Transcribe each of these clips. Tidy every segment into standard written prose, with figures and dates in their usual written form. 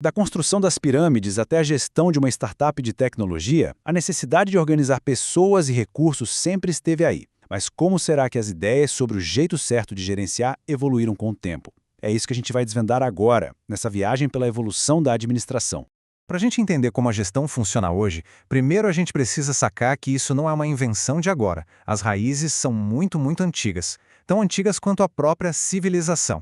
Da construção das pirâmides até a gestão de uma startup de tecnologia, a necessidade de organizar pessoas e recursos sempre esteve aí. Mas como será que as ideias sobre o jeito certo de gerenciar evoluíram com o tempo? É isso que a gente vai desvendar agora, nessa viagem pela evolução da administração. Para a gente entender como a gestão funciona hoje, primeiro a gente precisa sacar que isso não é uma invenção de agora. As raízes são muito antigas, tão antigas quanto a própria civilização.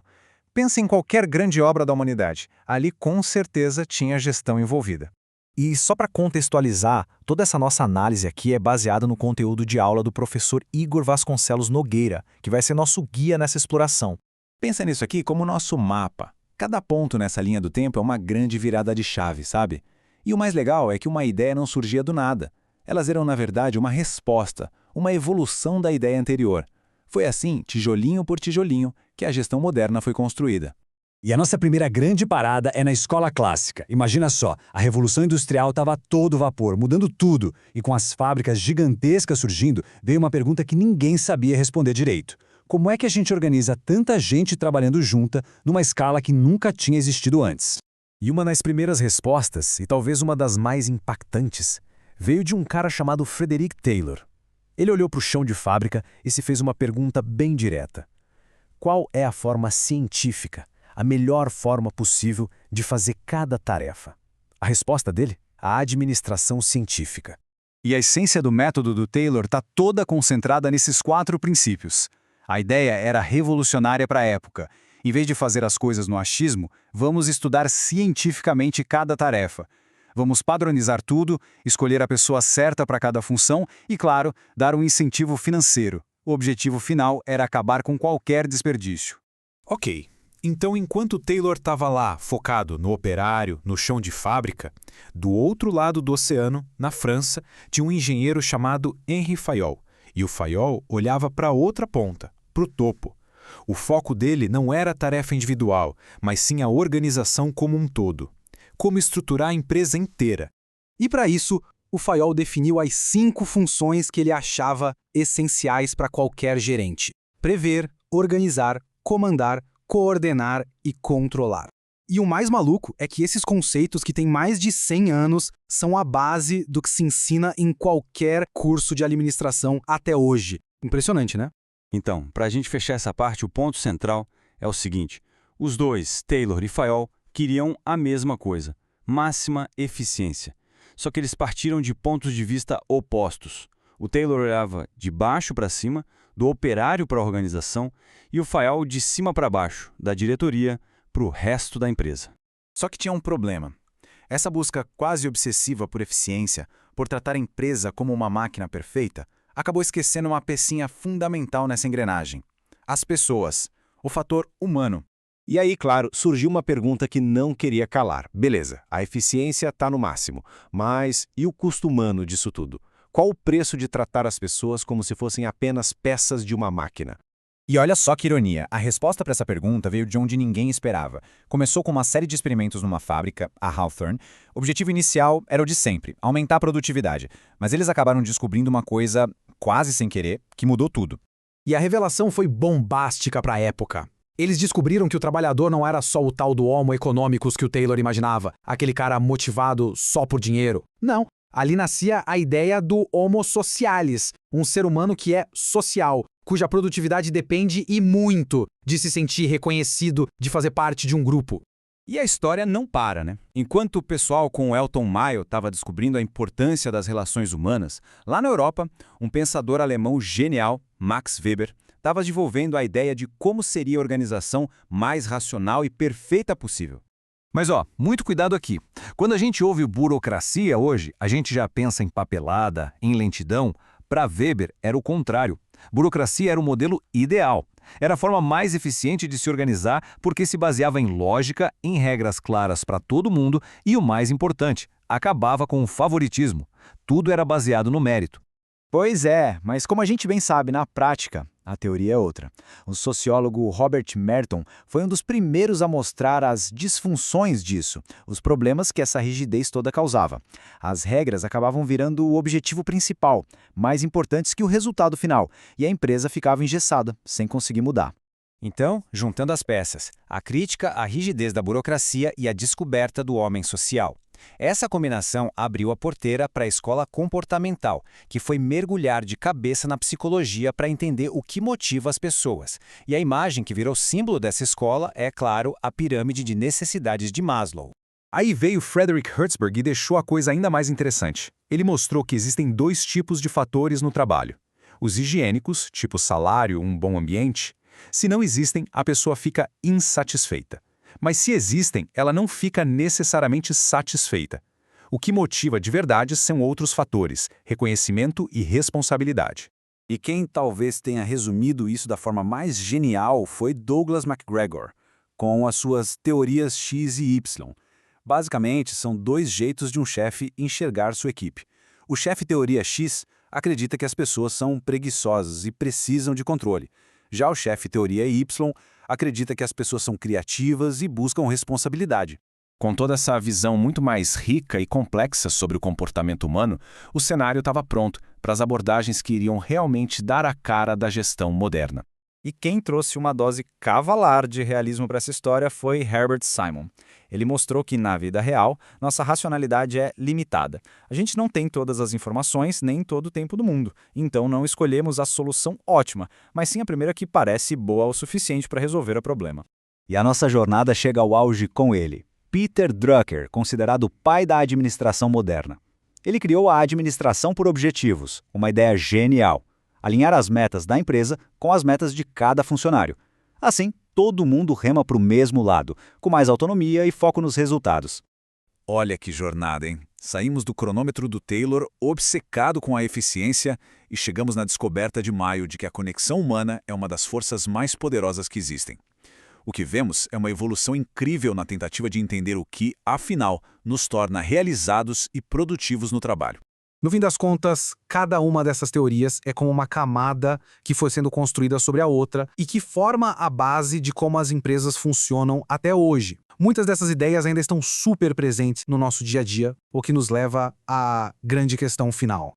Pense em qualquer grande obra da humanidade. Ali, com certeza, tinha gestão envolvida. E só para contextualizar, toda essa nossa análise aqui é baseada no conteúdo de aula do professor Igor Vasconcelos Nogueira, que vai ser nosso guia nessa exploração. Pensa nisso aqui como nosso mapa. Cada ponto nessa linha do tempo é uma grande virada de chave, sabe? E o mais legal é que uma ideia não surgia do nada. Elas eram, na verdade, uma resposta, uma evolução da ideia anterior. Foi assim, tijolinho por tijolinho, que a gestão moderna foi construída. E a nossa primeira grande parada é na escola clássica. Imagina só, a Revolução Industrial estava a todo vapor, mudando tudo. E com as fábricas gigantescas surgindo, veio uma pergunta que ninguém sabia responder direito. Como é que a gente organiza tanta gente trabalhando junta numa escala que nunca tinha existido antes? E uma das primeiras respostas, e talvez uma das mais impactantes, veio de um cara chamado Frederick Taylor. Ele olhou para o chão de fábrica e se fez uma pergunta bem direta. Qual é a forma científica, a melhor forma possível de fazer cada tarefa? A resposta dele? A administração científica. E a essência do método do Taylor está toda concentrada nesses 4 princípios. A ideia era revolucionária para a época. Em vez de fazer as coisas no achismo, vamos estudar cientificamente cada tarefa. Vamos padronizar tudo, escolher a pessoa certa para cada função e, claro, dar um incentivo financeiro. O objetivo final era acabar com qualquer desperdício. Ok, então enquanto Taylor estava lá, focado no operário, no chão de fábrica, do outro lado do oceano, na França, tinha um engenheiro chamado Henri Fayol. E o Fayol olhava para outra ponta, para o topo. O foco dele não era a tarefa individual, mas sim a organização como um todo. Como estruturar a empresa inteira. E para isso, o Fayol definiu as 5 funções que ele achava essenciais para qualquer gerente: prever, organizar, comandar, coordenar e controlar. E o mais maluco é que esses conceitos, que têm mais de 100 anos, são a base do que se ensina em qualquer curso de administração até hoje. Impressionante, né? Então, para a gente fechar essa parte, o ponto central é o seguinte: os dois, Taylor e Fayol, queriam a mesma coisa, máxima eficiência. Só que eles partiram de pontos de vista opostos. O Taylor olhava de baixo para cima, do operário para a organização, e o Fayol de cima para baixo, da diretoria para o resto da empresa. Só que tinha um problema. Essa busca quase obsessiva por eficiência, por tratar a empresa como uma máquina perfeita, acabou esquecendo uma pecinha fundamental nessa engrenagem: as pessoas, o fator humano. E aí, claro, surgiu uma pergunta que não queria calar. Beleza, a eficiência está no máximo, mas e o custo humano disso tudo? Qual o preço de tratar as pessoas como se fossem apenas peças de uma máquina? E olha só que ironia, a resposta para essa pergunta veio de onde ninguém esperava. Começou com uma série de experimentos numa fábrica, a Hawthorne. O objetivo inicial era o de sempre, aumentar a produtividade. Mas eles acabaram descobrindo uma coisa, quase sem querer, que mudou tudo. E a revelação foi bombástica para a época. Eles descobriram que o trabalhador não era só o tal do homo economicus que o Taylor imaginava, aquele cara motivado só por dinheiro. Não, ali nascia a ideia do homo socialis, um ser humano que é social, cuja produtividade depende e muito de se sentir reconhecido, de fazer parte de um grupo. E a história não para, né? Enquanto o pessoal com o Elton Mayo estava descobrindo a importância das relações humanas, lá na Europa, um pensador alemão genial, Max Weber, estava desenvolvendo a ideia de como seria a organização mais racional e perfeita possível. Mas muito cuidado aqui. Quando a gente ouve burocracia hoje, a gente já pensa em papelada, em lentidão. Para Weber era o contrário. Burocracia era o modelo ideal. Era a forma mais eficiente de se organizar porque se baseava em lógica, em regras claras para todo mundo e, o mais importante, acabava com o favoritismo. Tudo era baseado no mérito. Pois é, mas como a gente bem sabe, na prática, a teoria é outra. O sociólogo Robert Merton foi um dos primeiros a mostrar as disfunções disso, os problemas que essa rigidez toda causava. As regras acabavam virando o objetivo principal, mais importantes que o resultado final, e a empresa ficava engessada, sem conseguir mudar. Então, juntando as peças, a crítica à rigidez da burocracia e a descoberta do homem social. Essa combinação abriu a porteira para a escola comportamental, que foi mergulhar de cabeça na psicologia para entender o que motiva as pessoas. E a imagem que virou símbolo dessa escola é, claro, a pirâmide de necessidades de Maslow. Aí veio Frederick Hertzberg e deixou a coisa ainda mais interessante. Ele mostrou que existem dois tipos de fatores no trabalho. Os higiênicos, tipo salário, um bom ambiente. Se não existem, a pessoa fica insatisfeita. Mas se existem, ela não fica necessariamente satisfeita. O que motiva de verdade são outros fatores, reconhecimento e responsabilidade. E quem talvez tenha resumido isso da forma mais genial foi Douglas MacGregor, com as suas teorias X e Y. Basicamente, são dois jeitos de um chefe enxergar sua equipe. O chefe teoria X acredita que as pessoas são preguiçosas e precisam de controle. Já o chefe teoria Y acredita que as pessoas são criativas e buscam responsabilidade. Com toda essa visão muito mais rica e complexa sobre o comportamento humano, o cenário estava pronto para as abordagens que iriam realmente dar a cara da gestão moderna. E quem trouxe uma dose cavalar de realismo para essa história foi Herbert Simon. Ele mostrou que, na vida real, nossa racionalidade é limitada. A gente não tem todas as informações nem todo o tempo do mundo, então não escolhemos a solução ótima, mas sim a primeira que parece boa o suficiente para resolver o problema. E a nossa jornada chega ao auge com ele, Peter Drucker, considerado o pai da administração moderna. Ele criou a administração por objetivos, uma ideia genial. Alinhar as metas da empresa com as metas de cada funcionário. Assim, todo mundo rema para o mesmo lado, com mais autonomia e foco nos resultados. Olha que jornada, hein? Saímos do cronômetro do Taylor, obcecado com a eficiência, e chegamos na descoberta de Maio de que a conexão humana é uma das forças mais poderosas que existem. O que vemos é uma evolução incrível na tentativa de entender o que, afinal, nos torna realizados e produtivos no trabalho. No fim das contas, cada uma dessas teorias é como uma camada que foi sendo construída sobre a outra e que forma a base de como as empresas funcionam até hoje. Muitas dessas ideias ainda estão super presentes no nosso dia a dia, o que nos leva à grande questão final.